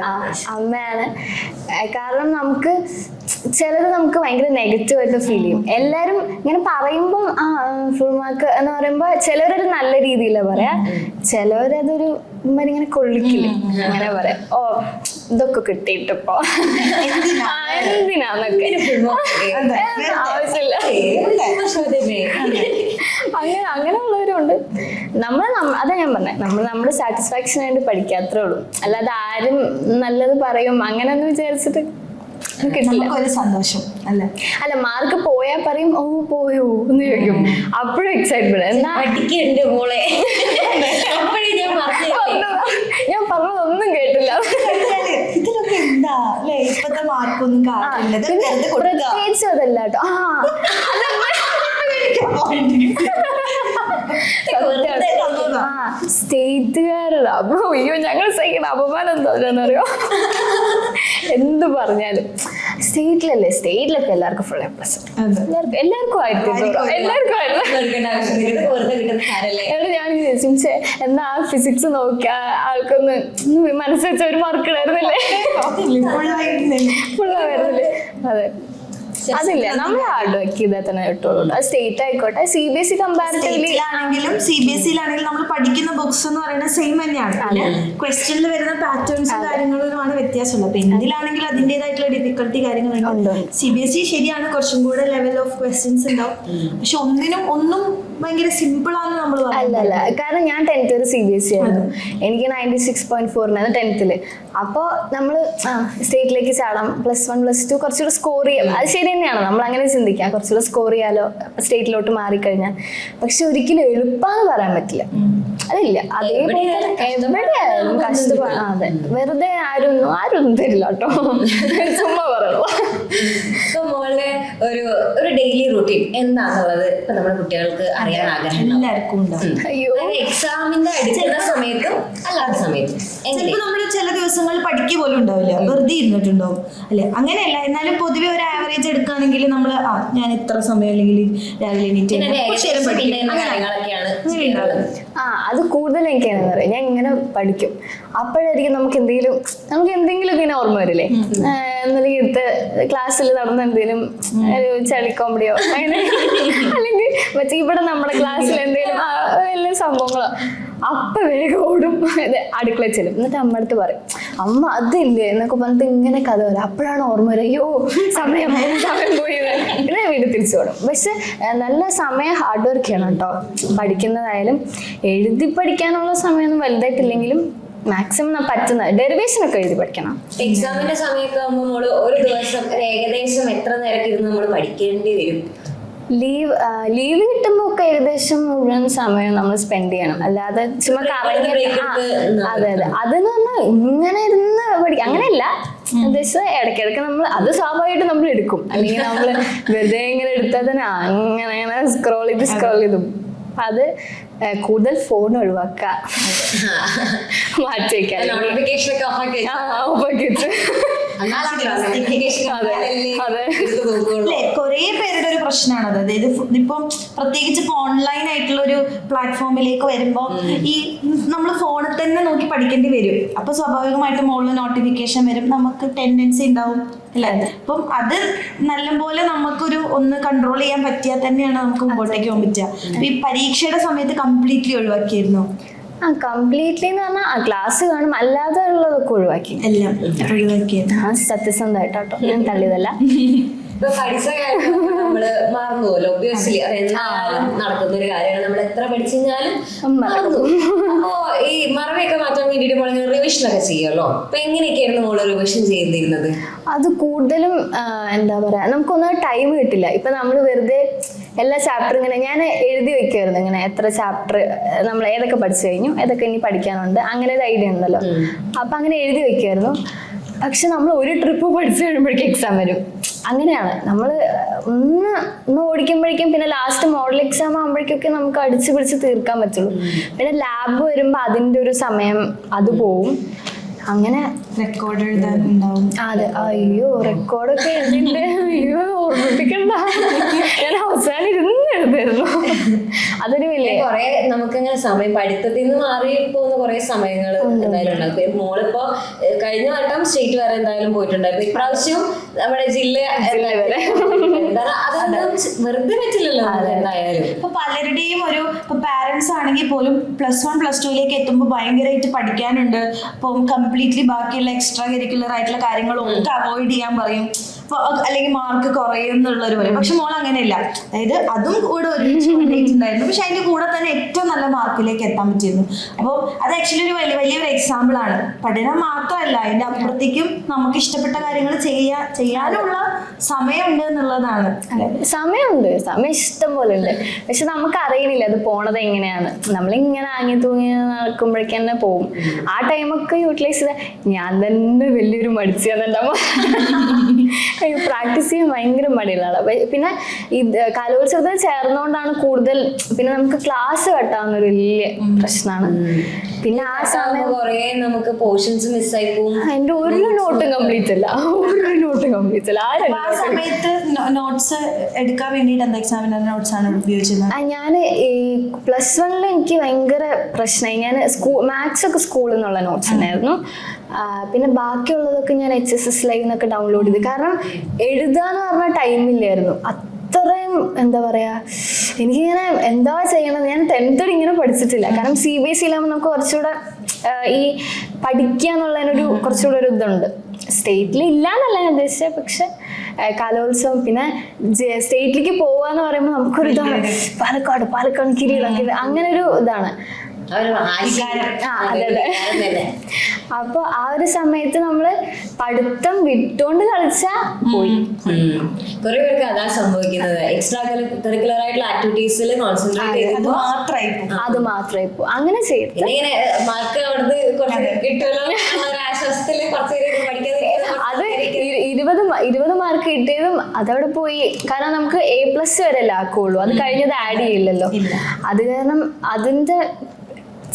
അമ്മയാണ്. കാരണം നമുക്ക് ചിലത് നമുക്ക് ഭയങ്കര നെഗറ്റീവ് ആയിട്ട് ഫീൽ ചെയ്യും. എല്ലാരും ഇങ്ങനെ പറയുമ്പോൾ ഫുൾ മാർക്ക് എന്ന് പറയുമ്പോ ചിലവരൊരു നല്ല രീതിയിലാണ് പറയാ, ചിലവരതൊരു ഇങ്ങനെ കൊള്ളിക്കില്ല അങ്ങനെ പറയാം. ഓ ഇതൊക്കെ കിട്ടിയിട്ടിപ്പോ എന്തിനാന്നൊക്കെ ആവശ്യമില്ല. അങ്ങനെയുള്ളവരുണ്ട്. അതാ ഞാൻ പറഞ്ഞത്, നമ്മൾ നമ്മുടെ സാറ്റിസ്ഫാക്ഷൻ ആയിട്ട് പഠിക്കാത്രേ ഉള്ളൂ. അല്ലാതെ ആരും നല്ലത് പറയും അങ്ങനെയൊന്നും വിചാരിച്ചിട്ട് കിട്ടില്ല. ഒരു സന്തോഷം അല്ല മാർക്ക് പോയാ പറയും, ഓ പോയോ എന്ന് ചോദിക്കും. അപ്പോഴും എക്സൈറ്റ്മെന്റ്. എന്നാ മോളെ ഞാൻ പറഞ്ഞതൊന്നും കേട്ടില്ല. ഇതിലൊക്കെ എന്താ അല്ലെ ഇപ്പത്തെ മാർക്കൊന്നും പ്രത്യേകിച്ച് അതല്ല കേട്ടോ. സ്റ്റേറ്റുകാരുടെ അയ്യോ ഞങ്ങൾ സഹിക്കുന്ന അപമാനം എന്താണെന്നറിയോ? എന്ത് പറഞ്ഞാലും സ്റ്റേറ്റിലൊക്കെ എല്ലാവർക്കും ഫുൾ A+. എല്ലാവർക്കും ആയിരുന്നു. ഞാൻ ചോദിച്ചു, എന്നാ ഫിസിക്സ് നോക്കിയ ആൾക്കൊന്ന് മനസ്സുവെച്ച ഒരു മാർക്ക് ഇടായിരുന്നില്ലേ? ഫുള്ളായിരുന്നില്ലേ? അതെ, അതില്ല, നമ്മൾ ഹാർഡ് വർക്ക് ചെയ്താൽ തന്നെ കിട്ടുള്ളൂ. അത് സ്റ്റേറ്റ് ആയിക്കോട്ടെ CBSE കമ്പാരിറ്റീവ്ലി ആണെങ്കിലും CBSE-ലാണെങ്കിലും നമ്മൾ പഠിക്കുന്ന ബുക്സ് എന്ന് പറയുന്നത് സെയിം തന്നെയാണ്. ക്വസ്റ്റ്യനിൽ വരുന്ന പാറ്റേൺസും കാര്യങ്ങളുമാണ് വ്യത്യാസമുള്ളത്. അപ്പൊ എന്തിലാണെങ്കിലും അതിൻ്റെതായിട്ടുള്ള ഡിഫിക്കൽട്ടി കാര്യങ്ങളുണ്ട്. CBSE ശരിയാണ്, കുറച്ചും കൂടെ ലെവൽ ഓഫ് ക്വസ്റ്റ്യൻസ് ഉണ്ടാവും. പക്ഷെ ഒന്നും ഭയങ്കര സിമ്പിൾ ആണെന്ന് നമ്മൾ അല്ലല്ല. കാരണം ഞാൻ 10th വരെ CBSE ആയിരുന്നു. എനിക്ക് 96.4 10th. അപ്പോൾ നമ്മൾ സ്റ്റേറ്റിലേക്ക് ചാടാം, +1 +2 കുറച്ചുകൂടെ സ്കോർ ചെയ്യാം. അത് ശരി തന്നെയാണ്, നമ്മൾ അങ്ങനെ ചിന്തിക്കാം, കുറച്ചുകൂടെ സ്കോർ ചെയ്യാലോ സ്റ്റേറ്റിലോട്ട് മാറിക്കഴിഞ്ഞാൽ. പക്ഷെ ഒരിക്കലും എളുപ്പമെന്ന് പറയാൻ പറ്റില്ല. അതില്ല, അതേപോലെ എവിടെയായാലും കഷ്ടപ്പാട്. അതെ, വെറുതെ ആരും തരില്ല കേട്ടോ, ചുമ്മാ പറയണോ. മോളെ ഒരു ഡെയിലി റൂട്ടീൻ എന്താണെന്നുള്ളത് ഇപ്പൊ നമ്മുടെ കുട്ടികൾക്ക് അറിയാൻ ആഗ്രഹം എല്ലാവർക്കും ഉണ്ടാവും. അയ്യോ, എക്സാമിന്റെ അടുത്തുള്ള സമയത്തും അല്ലാത്ത സമയത്തും ചിലപ്പോൾ നമ്മൾ ചില ദിവസം ദിവസങ്ങളിൽ പഠിക്കുക പോലും ഉണ്ടാവില്ല, വെറുതെ ഇരുന്നിട്ടുണ്ടാവും അല്ലെ? അങ്ങനെയല്ല, എന്നാലും പൊതുവെ ഒരു ആവറേജ് എടുക്കുകയാണെങ്കിൽ നമ്മൾ ഞാൻ ഇത്ര സമയം അല്ലെങ്കിൽ രാവിലെ എണീറ്റ് അത് കൂടുതൽ എനിക്കാണെന്ന് പറയാം. ഞാൻ ഇങ്ങനെ പഠിക്കും, അപ്പോഴായിരിക്കും നമുക്ക് എന്തെങ്കിലും ഇങ്ങനെ ഓർമ്മ വരില്ലേ, എന്നല്ലെങ്കിൽ എടുത്ത് ക്ലാസ്സിൽ നടന്ന എന്തെങ്കിലും ചളി കോമഡിയോ അങ്ങനെ, അല്ലെങ്കിൽ മറ്റേ ഇവിടെ നമ്മുടെ ക്ലാസ്സിൽ എന്തെങ്കിലും എല്ലാ സംഭവങ്ങളോ, അപ്പൊ വേഗം ഓടും അടുക്കള ചെല്ലും. എന്നിട്ട് അമ്മ അടുത്ത് പറയും, അമ്മ അതില്ലേ എന്നൊക്കെ പറഞ്ഞിട്ട് ഇങ്ങനെ കഥ വരും. അപ്പോഴാണ് ഓർമ്മ വരും, അയ്യോ സമയം പോയി, പിന്നെ വീട് തിരിച്ചു ഓടും. പക്ഷെ നല്ല സമയം ഹാർഡ് വർക്ക് ചെയ്യണം കേട്ടോ. പഠിക്കുന്നതായാലും എഴുതി പഠിക്കാനുള്ള സമയമൊന്നും വലുതായിട്ടില്ലെങ്കിലും മാക്സിമം പറ്റുന്ന ഡെറിവേഷൻ ഒക്കെ എഴുതി പഠിക്കണം. എക്സാമിന്റെ സമയമൊക്കെ ആകുമ്പോൾ നമ്മള് ഒരു ദിവസം ഏകദേശം എത്ര നേരം ഇരുന്ന് നമ്മൾ പഠിക്കേണ്ടി വരും? ലീവ് കിട്ടുമ്പോ ഒക്കെ ഏകദേശം മുഴുവൻ സമയം നമ്മൾ സ്പെൻഡ് ചെയ്യണം, അല്ലാതെ ചുമ്മാ കറങ്ങി. അതെ അതെന്ന് പറഞ്ഞാൽ ഇങ്ങനെ ഇരുന്ന് പഠിക്കാം അങ്ങനെയല്ല, ഉദ്ദേശിച്ചത് ഇടയ്ക്കിടയ്ക്ക് നമ്മൾ അത് സ്വാഭാവികമായിട്ട് നമ്മൾ എടുക്കും. അല്ലെങ്കിൽ നമ്മൾ വെറുതെ ഇങ്ങനെ എടുത്താൽ തന്നെ അങ്ങനെ സ്ക്രോൾ ചെയ്തും അത് കൂടുതൽ ഫോൺ ഒഴിവാക്കുക, മാറ്റി വയ്ക്കാൻ. കുറേ പേരുടെ ഒരു പ്രശ്നമാണത്. അതായത് ഇപ്പം പ്രത്യേകിച്ച് ഇപ്പൊ ഓൺലൈൻ ആയിട്ടുള്ള ഒരു പ്ലാറ്റ്ഫോമിലേക്ക് വരുമ്പോ ഈ നമ്മൾ ഫോണിൽ തന്നെ നോക്കി പഠിക്കേണ്ടി വരും. അപ്പൊ സ്വാഭാവികമായിട്ടും മുകളിൽ നോട്ടിഫിക്കേഷൻ വരും, നമുക്ക് ടെൻഡൻസി ഉണ്ടാവും അല്ലേ? അപ്പം അത് നല്ലപോലെ നമുക്കൊരു ഒന്ന് കൺട്രോൾ ചെയ്യാൻ പറ്റിയാൽ തന്നെയാണ് നമുക്ക് മുമ്പോട്ടേക്ക് പോകാൻ പറ്റുക. ഈ പരീക്ഷയുടെ സമയത്ത് കംപ്ലീറ്റ്ലി ഒഴിവാക്കിയിരുന്നു? കംപ്ലീറ്റ്ലി എന്ന് പറഞ്ഞാൽ ക്ലാസ് കാണും, അല്ലാതെ ഉള്ളതൊക്കെ ഒഴിവാക്കി, എല്ലാം ഒഴിവാക്കിയിരുന്നു. സത്യസന്ധമായിട്ടോ, ഞാൻ തള്ളിയതല്ല. ഇപ്പൊ പഠിച്ച കാര്യം നമ്മള് മറന്നു പോലോ, ഒബ്വിയസ്ലി അത് എന്തായാലും നടക്കുന്ന ഒരു കാര്യമാണ്. നമ്മൾ എത്ര പഠിച്ചു കഴിഞ്ഞാലും മറന്നു. അപ്പോ ഈ മറവിയൊക്കെ മാറ്റാൻ വേണ്ടിട്ട് മോളിങ്ങനെ റിവിഷൻ ഒക്കെ ചെയ്യുമല്ലോ. അപ്പൊ എങ്ങനെയൊക്കെയായിരുന്നു മോള് റിവിഷൻ ചെയ്തിരുന്നത്? അത് കൂടുതലും എന്താ പറയാ, നമുക്കൊന്നും ടൈം കിട്ടില്ല. ഇപ്പൊ നമ്മൾ വെറുതെ എല്ലാ ചാപ്റ്റർ ഇങ്ങനെ ഞാൻ എഴുതി വെക്കുമായിരുന്നു, ഇങ്ങനെ എത്ര ചാപ്റ്റർ നമ്മൾ ഏതൊക്കെ പഠിച്ചു കഴിഞ്ഞു, ഏതൊക്കെ ഇനി പഠിക്കാനുണ്ട്, അങ്ങനെ ഒരു ഐഡിയ ഉണ്ടല്ലോ. അപ്പൊ അങ്ങനെ എഴുതി വെക്കുമായിരുന്നു. പക്ഷെ നമ്മൾ ഒരു ട്രിപ്പ് പഠിച്ചു കഴിയുമ്പോഴേക്കും എക്സാം വരും. അങ്ങനെയാണ് നമ്മൾ ഒന്ന് ഓടിക്കുമ്പോഴേക്കും, പിന്നെ ലാസ്റ്റ് മോഡൽ എക്സാം ആകുമ്പോഴേക്കൊക്കെ നമുക്ക് അടിച്ചു പിടിച്ച് തീർക്കാൻ പറ്റുള്ളൂ. പിന്നെ ലാബ് വരുമ്പോൾ അതിൻ്റെ ഒരു സമയം അത് പോവും. അങ്ങനെ റെക്കോർഡ് എഴുതാനുണ്ടാവും. അതെ, അയ്യോ റെക്കോർഡൊക്കെ എഴുതിണ്ട്, അയ്യോ ഓർമ്മിപ്പിക്കണ്ട, ഞാൻ അവസാനം ഇരുന്ന് എഴുതായിരുന്നു. അതൊരു വലിയ കുറെ നമുക്കിങ്ങനെ സമയം പഠിത്തത്തിൽ നിന്ന് മാറി പോകുന്ന കുറെ സമയങ്ങൾ എന്തായാലും ഉണ്ടാകും. മോളിപ്പോ കഴിഞ്ഞ വട്ടം സ്റ്റേറ്റ് വരെ എന്തായാലും പോയിട്ടുണ്ടായിരുന്നു, ഇപ്രാവശ്യം നമ്മുടെ ജില്ല വരെ. അതൊന്നും വെറുതെ പറ്റില്ലല്ലോ എന്തായാലും. ഇപ്പൊ പലരുടെയും ഒരു ഇപ്പൊ പാരന്റ്സ് ആണെങ്കിൽ പോലും +1 +2 എത്തുമ്പോൾ ഭയങ്കരമായിട്ട് പഠിക്കാനുണ്ട്, അപ്പം കംപ്ലീറ്റ്ലി ബാക്കിയുള്ള എക്സ്ട്രാ കരിക്കുലർ ആയിട്ടുള്ള കാര്യങ്ങളൊക്കെ അവോയ്ഡ് ചെയ്യാൻ പറയും, അല്ലെങ്കിൽ മാർക്ക് കുറയും എന്നുള്ളൊരു പറയും. പക്ഷെ മോൾ അങ്ങനെയല്ല, അതായത് അതും കൂടെ ഒരുമിച്ച് ഉണ്ടായിരുന്നു. പക്ഷെ അതിന്റെ കൂടെ തന്നെ ഏറ്റവും നല്ല മാർക്കിലേക്ക് എത്താൻ പറ്റിയിരുന്നു. അപ്പോൾ അത് ആക്ച്വലി ഒരു വലിയൊരു എക്സാമ്പിൾ ആണ്. പഠനം മാത്രമല്ല, അതിന്റെ അപ്പുറത്തേക്കും നമുക്ക് ഇഷ്ടപ്പെട്ട കാര്യങ്ങൾ ചെയ്യാനുള്ള സമയമുണ്ട് എന്നുള്ളതാണ്. സമയമുണ്ട്, സമയം ഇഷ്ടം പോലെ ഉണ്ട്. പക്ഷെ നമുക്ക് അറിയണില്ല അത് പോണത് എങ്ങനെയാണ്. നമ്മളിങ്ങനെ ആങ്ങി തൂങ്ങി നടക്കുമ്പോഴേക്ക് തന്നെ പോകും. ആ ടൈമൊക്കെ യൂട്ടിലൈസ് ചെയ്ത ഞാൻ തന്നെ വലിയൊരു മടിച്ചാന്നുണ്ടാവും. പ്രാക്ടീസ് ചെയ്യാൻ ഭയങ്കര മടിയുള്ള ആളാണ്. പിന്നെ ഇത് കലോത്സവത്തിൽ ചേർന്നുകൊണ്ടാണ് കൂടുതൽ, പിന്നെ നമുക്ക് ക്ലാസ് കട്ടാവുന്ന ഒരു വലിയ പ്രശ്നമാണ്. പിന്നെ ആ സമയം നമുക്ക് പോർഷൻസ് മിസ്സായി പോകും. അതിന്റെ ഒരു നോട്ടും കംപ്ലീറ്റ് അല്ല, ആ സമയത്ത് നോട്ട്സ് എടുക്കാൻ വേണ്ടിയിട്ട് എന്താ എക്സാമിനർ നോട്ട്സ് ആണ് ഉപയോഗിച്ചത്? ഞാൻ ഈ +1 എനിക്ക് ഭയങ്കര പ്രശ്നമായി. ഞാൻ മാത്സ് ഒക്കെ സ്കൂളിൽ നിന്നുള്ള നോട്ട്സ് ഉണ്ടായിരുന്നു. പിന്നെ ബാക്കിയുള്ളതൊക്കെ ഞാൻ HSS ലൈവ് നിന്നൊക്കെ ഡൗൺലോഡ് ചെയ്തു. കാരണം എഴുതാന്ന് പറഞ്ഞ ടൈമില്ലായിരുന്നു. അത്രയും എന്താ പറയാ, എനിക്കിങ്ങനെ എന്താ ചെയ്യണം, ഞാൻ 10th ഇങ്ങനെ പഠിച്ചിട്ടില്ല. കാരണം CBSE ആകുമ്പോൾ നമുക്ക് കുറച്ചുകൂടെ ഈ പഠിക്കുക എന്നുള്ളതിനൊരു കുറച്ചുകൂടെ ഒരു ഇതുണ്ട്. സ്റ്റേറ്റിൽ ഇല്ലാന്നല്ല ഞാൻ ഉദ്ദേശിച്ചത്, പക്ഷെ കലോത്സവം പിന്നെ സ്റ്റേറ്റിലേക്ക് പോവാന്ന് പറയുമ്പോൾ നമുക്കൊരു ഇതാണ്, പാലക്കാട് കിരീടം അങ്ങനെ ഒരു ഇതാണ്. അപ്പൊ ആ ഒരു സമയത്ത് നമ്മള് പഠിത്തം വിട്ടോണ്ട് കളിച്ചാ പോയി. കുറെ പേർക്ക് അതാ സംഭവിക്കുന്നത്. എക്സ്ട്രാ കരിക്കുലർ ആയിട്ടുള്ള ആക്ടിവിറ്റീസിൽ കോൺസെൻട്രേറ്റ് ചെയ്ത് അത് മാത്രമേ പോ അങ്ങനെ ചെയ്ത് ഇങ്ങനെ മാർക്ക് അവിടുന്ന് കുറച്ച് കിട്ടുമല്ലോ ആശ്വാസത്തില് കുറച്ച് പഠിക്കാതെ അത് 20 മാർക്ക് കിട്ടിയതും അതവിടെ പോയി. കാരണം നമുക്ക് A+ വരെ ആക്കുള്ളൂ, അത് കഴിഞ്ഞത് ആഡ് ചെയ്യില്ലല്ലോ. അത് കാരണം അതിന്റെ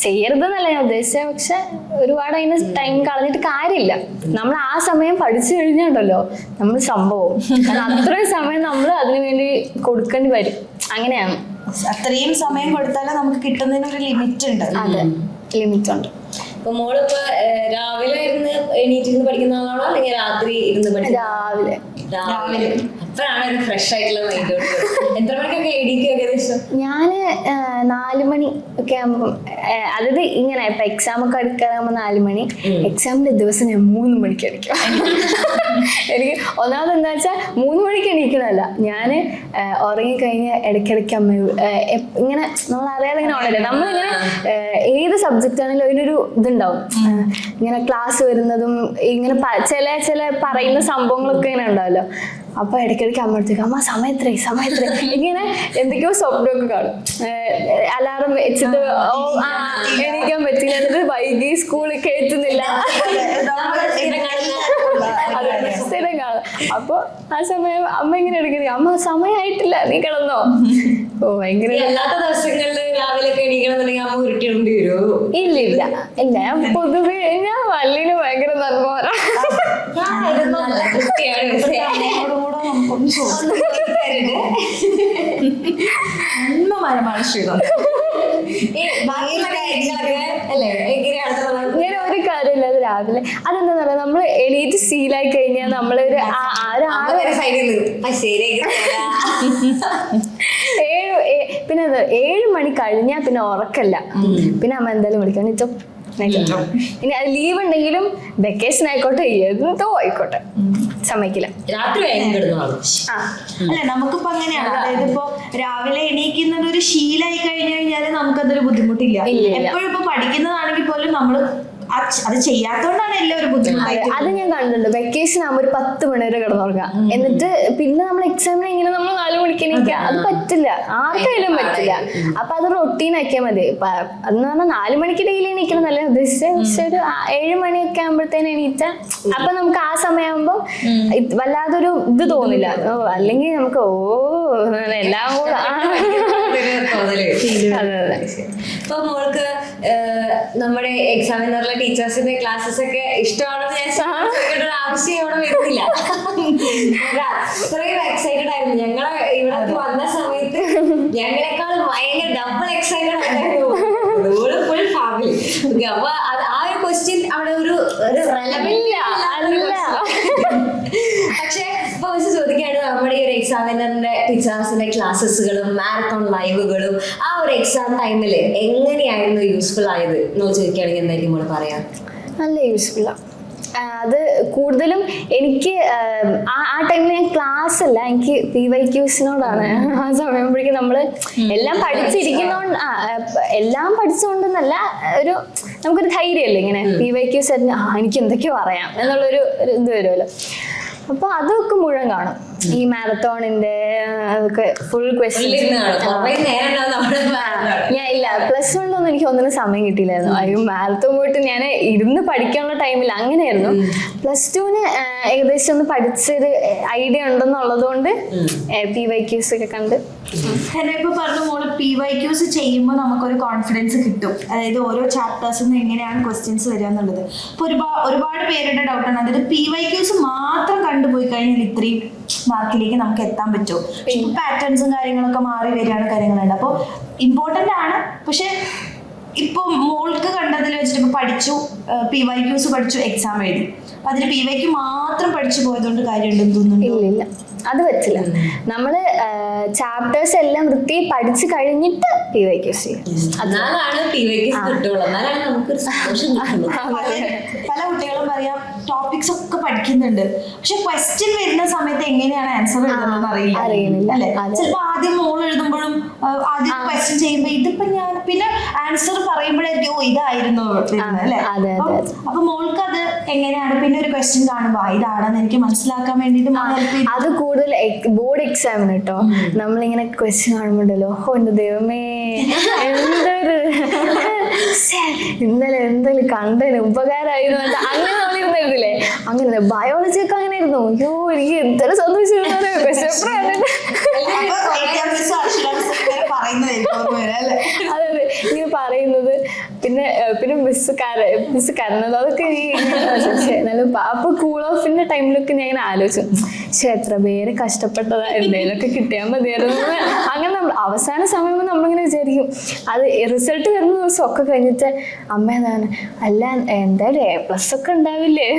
ചെയ്യരുതെന്നല്ല ഞാൻ ഉദ്ദേശിച്ചത്. പക്ഷെ ഒരുപാട് അതിന് ടൈം കളഞ്ഞിട്ട് കാര്യമില്ല. നമ്മൾ ആ സമയം പഠിച്ചു കഴിഞ്ഞുണ്ടല്ലോ നമ്മൾ സംഭവം. കാരണം അത്രയും സമയം നമ്മൾ അതിനു വേണ്ടി കൊടുക്കേണ്ടി വരും. അങ്ങനെയാണ്. അത്രയും സമയം കൊടുത്താലേ നമുക്ക് കിട്ടുന്നതിന് ഒരു ലിമിറ്റ് ഉണ്ട്. അതെ, ലിമിറ്റ് ഉണ്ട്. അപ്പൊ മോളിപ്പോ രാവിലെ ഇരുന്ന് എണീറ്റിരുന്ന് പഠിക്കുന്ന ആളാണോ അല്ലെങ്കിൽ രാത്രി ഇരുന്ന് പഠിക്കുന്ന? രാവിലെ. അപ്പോഴാണ് ഒരു ഫ്രഷ് ആയിട്ടുള്ള മൈൻഡ്. എത്ര മണിക്കൊക്കെ എണീക്കും ഏകദേശം? ഞാന് 4 മണി ഒക്കെ ആകുമ്പോൾ, അതായത് ഇങ്ങനെ ഇപ്പൊ എക്സാം ഒക്കെ എടുക്കാറാകുമ്പോ 4 മണി, എക്സാമിന്റെ ദിവസം ഞാൻ 3 മണിക്ക് എണീക്കും. എനിക്ക് ഒന്നാമത് എന്താ വെച്ചാൽ 3 മണിക്ക് എണീക്കണമല്ല, ഞാന് ഉറങ്ങിക്കഴിഞ്ഞ് ഇടയ്ക്കിടയ്ക്ക് അമ്മ ഇങ്ങനെ നമ്മൾ അറിയാതെ ഇങ്ങനെ ഉണ്ടല്ലോ, നമ്മളിങ്ങനെ ഏത് സബ്ജക്റ്റ് ആണെങ്കിലും അതിനൊരു ഇതുണ്ടാവും. ഇങ്ങനെ ക്ലാസ് വരുന്നതും ഇങ്ങനെ ചില പറയുന്ന സംഭവങ്ങളൊക്കെ ഇങ്ങനെ ഉണ്ടാവല്ലോ. അപ്പൊ ഇടയ്ക്കിടയ്ക്ക് അമ്മടുത്തേക്ക് അമ്മ സമയത്രേ ഇങ്ങനെ എന്തൊക്കെയോ സ്വപ്നമൊക്കെ കാണും. അലാറം വെച്ചിട്ട് എണീക്കാൻ പറ്റില്ല, എന്നിട്ട് വൈകി സ്കൂളിൽ കയറ്റുന്നില്ല, സ്ഥിരം കാണും. അപ്പൊ ആ സമയം അമ്മ ഇങ്ങനെ എടുക്കുന്നത്, അമ്മ സമയമായിട്ടില്ല നീ കിടന്നോ. ഓ ഭയങ്കര. അല്ലാത്ത ദിവസങ്ങളില് രാവിലെ ഒക്കെ എണീക്കണമെന്നുണ്ടെങ്കിൽ അമ്മ ഉരുട്ടിടേണ്ടി വരുമോ? ഇല്ല ഞാൻ പൊതുവെ ഞാൻ വല്ലിന് ഭയങ്കര നന്മ. ഇങ്ങനെ ഒരു കാര്യമില്ല അത് രാവിലെ. അതെന്താ പറയാ, നമ്മള് എണീറ്റ് ശീലായി കഴിഞ്ഞാൽ നമ്മളൊരു 7 പിന്നെ 7 മണി കഴിഞ്ഞാൽ പിന്നെ ഉറക്കല്ല. പിന്നെ അമ്മ എന്തായാലും വിളിക്കണം, ഇനി ഇനി അത് ലീവ് ഉണ്ടെങ്കിലും വെക്കേഷൻ ആയിക്കോട്ടെ എന്തോ ആയിക്കോട്ടെ സമ്മതിക്കില്ല. രാത്രി അല്ല നമുക്കിപ്പോ അങ്ങനെയാണ്. അതായത് ഇപ്പൊ രാവിലെ എണീക്കുന്നത് ഒരു ശീലമായി കഴിഞ്ഞു കഴിഞ്ഞാല് നമുക്കതൊരു ബുദ്ധിമുട്ടില്ല. എപ്പോഴും ഇപ്പൊ പഠിക്കുന്നതാണെങ്കിൽ പോലും നമ്മള് അത് ചെയ്യാത്തോണ്ടാണ് എല്ലാവരും ബുദ്ധിമുട്ടായിട്ട്. അത് ഞാൻ കണ്ടിട്ടുണ്ട്. വെക്കേഷൻ ആകുമ്പോൾ ഒരു 10 മണി വരെ കിടന്നുറങ്ങാം, എന്നിട്ട് പിന്നെ നമ്മൾ എക്സാമിന് ഇങ്ങനെ നമ്മൾ 4 മണിക്ക് എണീക്കുക, അത് പറ്റില്ല, ആർക്കായാലും പറ്റില്ല. അപ്പൊ അത് റൊട്ടീൻ ആക്കിയാൽ മതി. അതെന്ന് പറഞ്ഞാൽ 4 മണിക്ക് ഡെയിലി എണീക്കണം നല്ല ഉദ്ദേശിച്ചത്. പക്ഷെ ഒരു 7 മണിയൊക്കെ ആകുമ്പോഴത്തേന് എണീറ്റാൽ അപ്പൊ നമുക്ക് ആ സമയമാകുമ്പോൾ വല്ലാതൊരു ഇത് തോന്നില്ല. അല്ലെങ്കിൽ നമുക്ക് എല്ലാം കൂടെ. അതെ അതെ. ഇപ്പൊ മോൾക്ക് നമ്മുടെ എക്സാമിനറിലെ ടീച്ചേഴ്സിന്റെ ക്ലാസ്സസ് ഒക്കെ ഇഷ്ടമാണെന്ന് ഞാൻ ചോദിക്കേണ്ട ഒരു ആവശ്യം ഇവിടെ വരുന്നില്ല. അത്രയും എക്സൈറ്റഡ് ആയിരുന്നു. ഞങ്ങളെ ഇവിടെ വന്ന സമയത്ത് ഞങ്ങളെക്കാൾ ഭയങ്കര ഡബിൾ എക്സൈറ്റഡ് ആയിരുന്നു ഫുൾ ഫാമിലി. അപ്പൊ ആ ഒരു ക്വസ്റ്റ്യൻ അവിടെ ഒരു പക്ഷെ ഇപ്പൊ വെച്ച് ചോദിക്കാണ്, നമ്മുടെ ഈ ഒരു എക്സാമിനറിന്റെ ടീച്ചേഴ്സിന്റെ ക്ലാസ്സസുകളും മാരത്തോൺ ലൈവുകളും ആ ഒരു എക്സാം ടൈമില് എങ്ങനെയായിരുന്നു യൂസ്ഫുൾ ആയത് എന്ന് ചോദിക്കുകയാണെങ്കിൽ എന്തായിരിക്കും നമ്മൾ പറയാം? നല്ല യൂസ്ഫുള്ളാണ് അത്. കൂടുതലും എനിക്ക് ആ ടൈമിൽ ഞാൻ ക്ലാസ് അല്ല, എനിക്ക് PYQസിനോടാണ്. ആ സമയമ്പോഴേക്കും നമ്മള് എല്ലാം പഠിച്ചിരിക്കുന്നോണ്ട്, എല്ലാം പഠിച്ചുകൊണ്ടെന്നല്ല, നമുക്കൊരു ധൈര്യമല്ലേ ഇങ്ങനെ PYQs എനിക്ക് എന്തൊക്കെയോ അറിയാം എന്നുള്ളൊരു ഇത് വരുമല്ലോ. അപ്പൊ അതൊക്കെ മുഴുവൻ കാണും. ഈ മാരത്തോണിന്റെ അതൊക്കെ ഫുൾ ക്വസ്റ്റ്യൻസ്. ഞാൻ ഇല്ല +1 എനിക്ക് ഒന്നിനും സമയം കിട്ടിയില്ലായിരുന്നു. അയ്യോ മാരത്തോൺ പോയിട്ട് ഞാൻ ഇരുന്ന് പഠിക്കാനുള്ള ടൈമിൽ അങ്ങനെയായിരുന്നു. +2 ഏകദേശം ഒന്ന് പഠിച്ചൊരു ഐഡിയ ഉണ്ടെന്നുള്ളത് കൊണ്ട് PYQs ഒക്കെ കണ്ട്. ഇപ്പൊ പറഞ്ഞു മോള് PYQs ചെയ്യുമ്പോൾ നമുക്കൊരു കോൺഫിഡൻസ് കിട്ടും. അതായത് ഓരോ ചാപ്റ്റേഴ്സിൽ നിന്ന് എങ്ങനെയാണ് ക്വസ്റ്റ്യൻസ് വരിക എന്നുള്ളത്. ഇപ്പൊ ഒരുപാട് പേരുടെ ഡൗട്ടാണ്, അതായത് PYQs മാത്രം കണ്ടുപോയി കഴിഞ്ഞാൽ ഇത്രയും മാർക്കിലേക്ക് നമുക്ക് എത്താൻ പറ്റുമോ? ഇപ്പൊ പാറ്റേൺസും കാര്യങ്ങളൊക്കെ മാറി വരികയാണ് കാര്യങ്ങളുണ്ട്. അപ്പോൾ ഇമ്പോർട്ടൻ്റ് ആണ്. പക്ഷെ ഇപ്പൊ മോൾക്ക് കണ്ടതിൽ വെച്ചിട്ട് ഇപ്പൊ പഠിച്ചു, PYQs പഠിച്ചു, എക്സാം എഴുതി, അപ്പൊ അതിന് PYQ മാത്രം പഠിച്ചു പോയതുകൊണ്ട് കാര്യമുണ്ടെന്ന് തോന്നുന്നു. ഇല്ല അത് പറ്റില്ല. നമ്മള് ചാപ്റ്റേഴ്സ് എല്ലാം വൃത്തി പഠിച്ചു കഴിഞ്ഞിട്ട് PYQs പല കുട്ടികളും പറയാം ടോപ്പിക്സ് ഒക്കെ പഠിക്കുന്നുണ്ട്, പക്ഷെ ക്വസ്റ്റ്യൻ വരുന്ന സമയത്ത് എങ്ങനെയാണ് ആൻസർ എഴുതുന്നത് അറിയില്ല അല്ലെ. ചിലപ്പോ ആദ്യം മോൾ എഴുതുമ്പോഴും ആദ്യം ക്വസ്റ്റ്യൻ ചെയ്യുമ്പോ ഇതിപ്പോ ഞാൻ പിന്നെ ആൻസർ പറയുമ്പോഴായിരിക്കും ഇതായിരുന്നു അല്ലെ. അപ്പൊ മോൾക്ക് അത് എങ്ങനെയാണ് പിന്നെ ഒരു ക്വസ്റ്റ്യൻ കാണുമ്പോ ഇതാണെന്ന് എനിക്ക് മനസ്സിലാക്കാൻ വേണ്ടിട്ട് അത് കൂടുതൽ ബോർഡ് എക്സാമിന് കേട്ടോ. നമ്മളിങ്ങനെ ക്വസ്റ്റ്യൻ കാണുമ്പോണ്ടല്ലോ, എന്റെ ദൈവമേ എന്തൊരു ഇന്നലെ എന്തെങ്കിലും കണ്ടതിന് ഉപകാരമായിരുന്നു അങ്ങനെ നമ്മളിരുന്ന് എഴുതില്ലേ. അങ്ങനെ ബയോളജി ഒക്കെ അങ്ങനെ ആയിരുന്നു. അയ്യോ എനിക്ക് എന്തൊരു സന്തോഷം. പറയുന്നതായിരിക്കും അല്ലേ? അതെ ഇങ്ങനെ പറയുന്നത്, പിന്നെ മിസ് കരഞ്ഞത്, അതൊക്കെ എന്നാലും അപ്പൊ കൂൾ ഓഫിന്റെ ടൈമിലൊക്കെ ഞാൻ ഇങ്ങനെ ആലോചിച്ചു, പക്ഷെ എത്ര പേര് കഷ്ടപ്പെട്ടതാ, എന്തെങ്കിലുമൊക്കെ കിട്ടിയാൽ മതിയായിരുന്നു. അങ്ങനെ നമ്മൾ അവസാന സമയം നമ്മളിങ്ങനെ വിചാരിക്കും. അത് റിസൾട്ട് വരുന്ന ദിവസം ഒക്കെ കഴിഞ്ഞിട്ട് അമ്മ എന്താണ്, അല്ല എന്തായാലും A+ ഒക്കെ ഉണ്ടാവില്ലേ,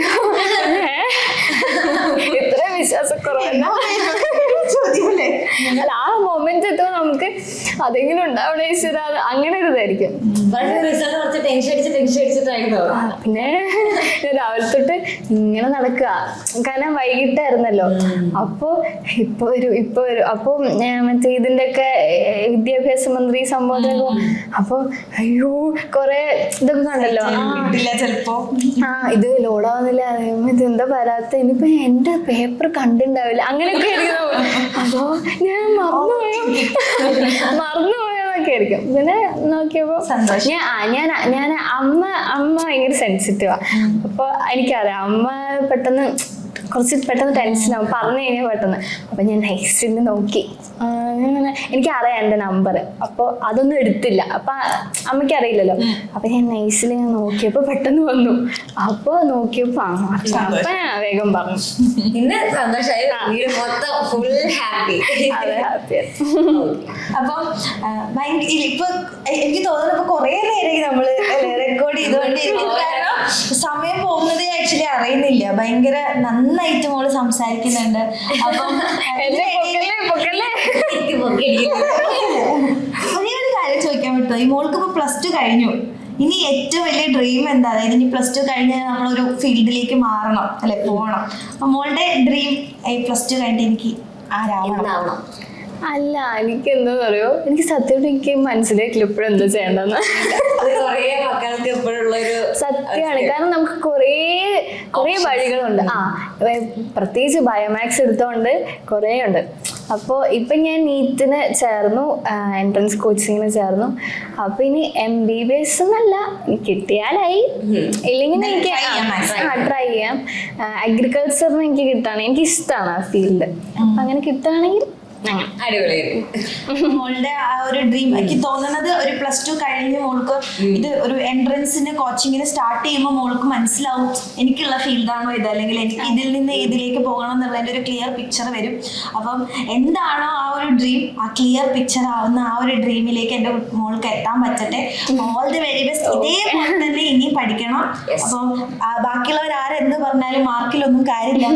ഇത്ര വിശ്വാസക്കുറവല്ല. അല്ല ആ മൊമെന്റ് എത്തുമ്പോൾ നമുക്ക് അതെങ്കിലും ഉണ്ടാവണ ഈശ്വര, അങ്ങനെ ഒരു ഇതായിരിക്കും. പിന്നെ രാവിലെ തൊട്ട് ഇങ്ങനെ നടക്കുക, കാരണം വൈകിട്ടായിരുന്നല്ലോ. അപ്പൊ ഇപ്പൊ വരും അപ്പൊ മറ്റേ ഇതിന്റെ ഒക്കെ വിദ്യാഭ്യാസ മന്ത്രി സംബോധന. അപ്പൊ അയ്യോ കൊറേ ഇതൊക്കെ കണ്ടല്ലോ, ചിലപ്പോ ഇത് ലോഡാവുന്നില്ല, ഇതെന്താ വരാത്ത, ഇനിയിപ്പോ എന്റെ പേപ്പർ കണ്ടിണ്ടാവില്ല, അങ്ങനെയൊക്കെ ആയിരിക്കും. അപ്പോ ഞാൻ മറന്നുപോയതൊക്കെ ആയിരിക്കും. പിന്നെ നോക്കിയപ്പോ ഞാൻ അമ്മ ഭയങ്കര സെൻസിറ്റീവാ. അപ്പൊ എനിക്കറിയാം അമ്മ കുറച്ച് പെട്ടെന്ന് ടെൻഷനാവും പറഞ്ഞു കഴിഞ്ഞാൽ പെട്ടെന്ന്. അപ്പൊ ഞാൻ നൈസിന് നോക്കി, എനിക്കറിയാം എൻ്റെ നമ്പർ, അപ്പോൾ അതൊന്നും എടുത്തില്ല. അപ്പൊ അമ്മയ്ക്ക് അറിയില്ലല്ലോ. അപ്പൊ ഞാൻ നൈസിൽ ഞാൻ നോക്കിയപ്പോ പെട്ടെന്ന് വന്നു. അപ്പൊ നോക്കിയപ്പോ അപ്പൊ ഞാൻ വേഗം പറഞ്ഞു. പിന്നെ സന്തോഷമായി, അതെ ഹാപ്പി. അപ്പം ഇപ്പൊ എനിക്ക് തോന്നുന്നു കൊറേ നേരം നമ്മള് റെക്കോർഡ് ചെയ്തുകൊണ്ടിരിക്കുന്നത്, കാരണം സമയം പോകുന്നത് ആക്ച്വലി അറിയുന്നില്ല. ഭയങ്കര നന്നായിട്ട് മോള് സംസാരിക്കുന്നുണ്ട്. അപ്പം ഒരു കാര്യം ചോദിക്കാൻ പറ്റുമോ, ഈ മോൾക്ക് ഇപ്പൊ +2 കഴിഞ്ഞു, ഇനി ഏറ്റവും വലിയ ഡ്രീം എന്താ? അതായത് ഇനി +2 കഴിഞ്ഞാൽ നമ്മളൊരു ഫീൽഡിലേക്ക് മാറണം അല്ലെ, പോകണം. അപ്പൊ മോളുടെ ഡ്രീം +2 കഴിഞ്ഞിട്ട് എനിക്ക് ആരാവണം? അല്ല എനിക്ക് എന്താ പറയോ, എനിക്ക് സത്യമായിട്ട് എനിക്ക് മനസ്സിലായിട്ടില്ല ഇപ്പോഴും എന്താ ചെയ്യേണ്ടെന്ന്. സത്യമാണ്, കാരണം നമുക്ക് കുറേ വഴികളുണ്ട്. പ്രത്യേകിച്ച് ബയോമാക്സ് എടുത്തോണ്ട് കുറേ ഉണ്ട്. അപ്പോൾ ഇപ്പം ഞാൻ നീറ്റിന് ചേർന്നു, എൻട്രൻസ് കോച്ചിങ്ങിന് ചേർന്നു. അപ്പൊ ഇനി MBBS എന്നല്ല, കിട്ടിയാലായി, ഇല്ലെങ്കിൽ എനിക്ക് ട്രൈ ചെയ്യാം. അഗ്രികൾച്ചറിന് എനിക്ക് കിട്ടാണ്, എനിക്ക് ഇഷ്ടമാണ് ആ ഫീൽഡ്. അങ്ങനെ കിട്ടുകയാണെങ്കിൽ മോളുടെ ആ ഒരു ഡ്രീം എനിക്ക് തോന്നുന്നത് ഒരു +2 കഴിഞ്ഞ് മോൾക്ക് ഇത് ഒരു എൻട്രൻസിന്റെ കോച്ചിങ്ങിന് സ്റ്റാർട്ട് ചെയ്യുമ്പോൾ മോൾക്ക് മനസ്സിലാവും എനിക്കുള്ള ഫീൽഡാണോ ഇത്, അല്ലെങ്കിൽ എനിക്ക് ഇതിൽ നിന്ന് ഇതിലേക്ക് പോകണം എന്നുള്ളതിന്റെ ഒരു ക്ലിയർ പിക്ചർ വരും. അപ്പം എന്താണോ ആ ഒരു ഡ്രീം, ആ ക്ലിയർ പിക്ചർ ആവുന്ന ആ ഒരു ഡ്രീമിലേക്ക് എൻ്റെ മോൾക്ക് എത്താൻ പറ്റട്ടെ. All the very best. ഇതേപോലെ തന്നെ ഇനിയും പഠിക്കണം. അപ്പം ബാക്കിയുള്ളവർ ആരെന്ത് പറഞ്ഞാലും മാർക്കിലൊന്നും കാര്യമില്ല,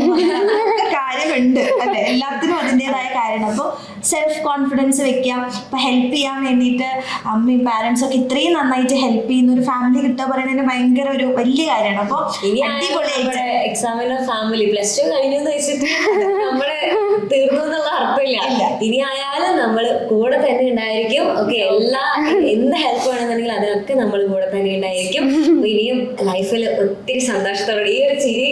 കാര്യമുണ്ട് അല്ലെ, എല്ലാത്തിനും അതിൻ്റെതായ കാര്യമാണ്. അപ്പോൾ സെൽഫ് കോൺഫിഡൻസ് വെക്കാം. ഇപ്പൊ ഹെൽപ്പ് ചെയ്യാൻ വേണ്ടിയിട്ട് അമ്മയും പാരന്റ്സ് ഒക്കെ ഇത്രയും നന്നായിട്ട് ഹെൽപ്പ് ചെയ്യുന്ന ഒരു ഫാമിലി കിട്ടുക പറയുന്നതിന് ഭയങ്കര ഒരു വലിയ കാര്യമാണ്. അപ്പൊ അടിപൊളിയായിട്ട് എക്സാമിന് ഫാമിലി +2 കഴിഞ്ഞു വെച്ചിട്ട് നമ്മള് തീർന്നു എന്നുള്ള അർത്ഥമില്ല. ഇനി ആയാലും നമ്മള് കൂടെ തന്നെ ഉണ്ടായിരിക്കും. ഓക്കെ, എന്ത് ഹെൽപ്പ് വേണമെന്നുണ്ടെങ്കിൽ അതിനൊക്കെ നമ്മൾ കൂടെ തന്നെ ഉണ്ടായിരിക്കും. ഇനിയും ലൈഫിൽ ഒത്തിരി സന്തോഷത്തോടെ ഈ ഒരു ചിരി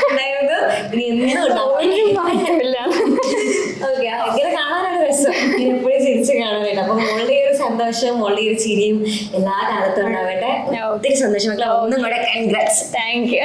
ഉണ്ടായിരുന്നു, ഇനി എന്നും ഉണ്ടാവില്ല. ഓക്കെ, ഇങ്ങനെ കാണാനാണ് രസം, എപ്പോഴും ചിരിച്ച് കാണാനായിട്ട്. അപ്പൊ മോളുടെ ഈ ഒരു സന്തോഷം, മോളുടെ ഈ ഒരു ചിരിയും എല്ലാ കാലത്തും ഉണ്ടാവട്ടെ. ഒത്തിരി സന്തോഷം മക്കളെ, ഒന്നും കൂടെ കൺഗ്രാറ്റ്സ്. Thank you.